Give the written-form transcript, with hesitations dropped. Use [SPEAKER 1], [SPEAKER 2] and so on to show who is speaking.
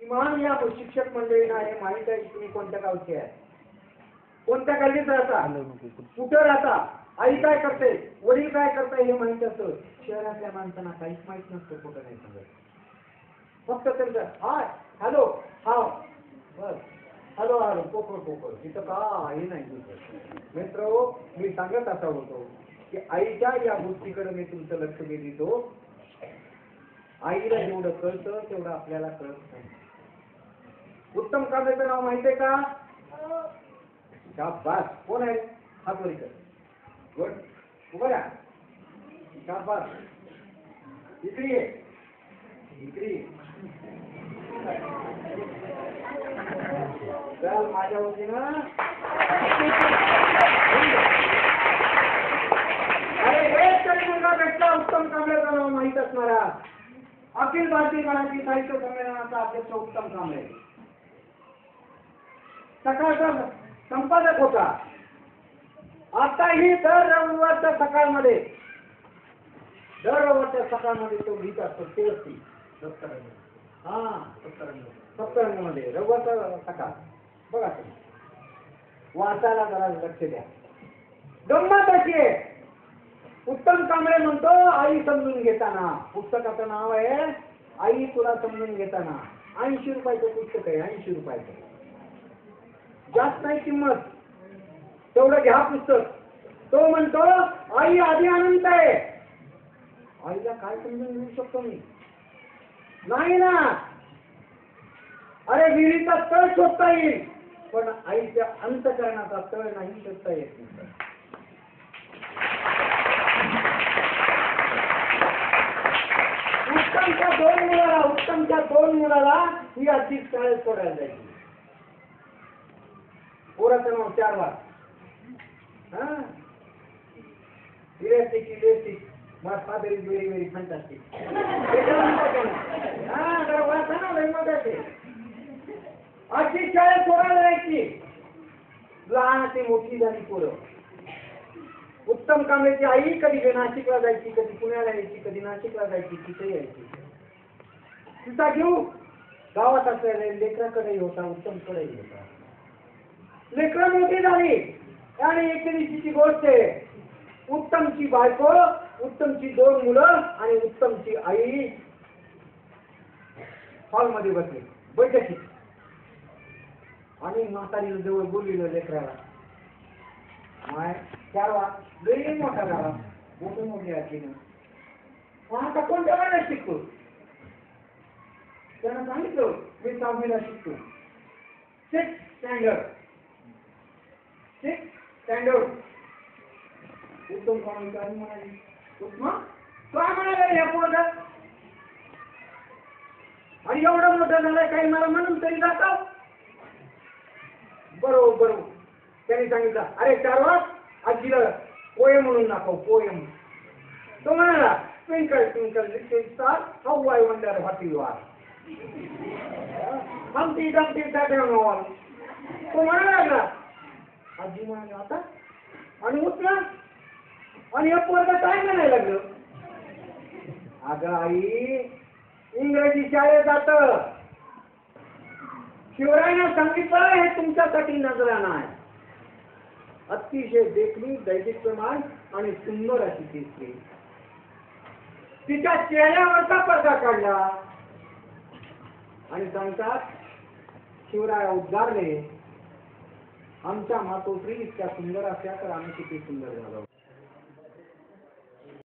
[SPEAKER 1] किमान या शिक्षक मंडळींना हे माहित आहे की तुम्ही कोणत्या गावचे आहे, कोणत्या गल्लीत राहता, कुठं राहता, आई काय करते, वडील काय करते हे माहित असतं. शहरातल्या माणसांना काहीच माहित नसतं, कुठं नाही सांगत. फक्त त्यांचं हाय हॅलो हा बस हॅलो हॅलो पोकळ पोकळ तिथं काही नाही. मित्र मी सांगत असा होतो की आईच्या या गोष्टीकडे मी तुमचं लक्ष देतो. आईला जेवढं कळतं तेवढं आपल्याला कळत नाही. उत्तम कांबळेचं नाव माहितीये का? शाबास. कोण आहे? हात वर कर. गुड. उभं राहा. शाबास. इकडे ये. इकडे ये. चल माझ्या वतीनं. अरे एक तरी मुलगा भेटला उत्तम कांबळेचं नाव माहित असणारा. अखिल भारतीय मराठी साहित्य संमेलनाचा अध्यक्ष उत्तम कांबळे. सकाळचा संपादक होता. आताही दर रविवारच्या सकाळमध्ये तो लिहित असतो. ते असते सप्तरंगामध्ये रविवारचा सकाळ बघा तुम्ही. वाचायला जरा लक्ष द्या. गंमत अशी आहे, उत्तम कांबळे म्हणतो आई समजून घेताना. पुस्तकाचं नाव आहे आई तुला समजून घेताना. 80 रुपयाचं पुस्तक आहे. 80 रुपयाचं. जास्त नाही किंमत. तेवढं घ्या पुस्तक. तो म्हणतो आई आधी अनंत आहे. आईला काय समजून घेऊ शकतो मी? नाही ना. अरे विहिरीचा तळ शोधता येईल पण आईच्या अंतःकरणाचा तळ नाही शोधता येत नाही. उत्तमच्या दोन मुलाला ही आधी शाळेत सोडायला जायची. पोराचं नाव 4 वार. Elastic. My father is very, very fantastic. अशी शाळेत सोडायला जायची. लहान ते मोठी झाली पोरं. उत्तम कांबळेची आई कधी नाशिकला जायची, कधी पुण्याला यायची, कधी नाशिकला जायची, तिथे यायची. तिचा घेऊ गावात असलेल्या लेकराकडेही होता, उत्तमकडेही होता. लेकरं मोठी झाली आणि एक दिवशीची गोष्ट आहे. उत्तमची बायको, उत्तमची 2 मुलं आणि उत्तमची आई हॉलमध्ये बसली बैठकीत. आणि म्हातारीला जवळ बोललेलं लेकराला. माय 4 वार लई मोठा झाला. मोठी आजी ना आता कोणत्या वर्गात शिकतो? त्यानं सांगितलं मी 6वीला शिकतो. 6th standard. उत्तम कांबळे आणि म्हणाली उत्तम काय म्हणाले या पोरगा? आणि एवढं मोठं झालंय काही मला म्हणून तरी जातो. बरोबर त्यांनी सांगितलं अरे 4 वार आजीला पोएम म्हणून दाखव. पोएम. तो म्हणाला twinkle twinkle little star how I wonder what you are. Humpty Dumpty डॅडॉल. तो म्हणायला लागला. आजी म्हणाली आता आणि उठला आणि हे पोरगं काय म्हणायला लागलं? अगं आई इंग्रजी शाळेत जात. शिवरायानं सांगितलं हे तुमच्यासाठी नजराणा आहे. अतिशय देखणी दैदिप्यमान आणि सुंदर अशी ती स्त्री. तिच्या चेहऱ्यावरचा पडदा काढला आणि सांगतात शिवराया उद्गारले आमच्या मातोश्री इतक्या सुंदर असल्या तर आम्ही किती सुंदर झालो.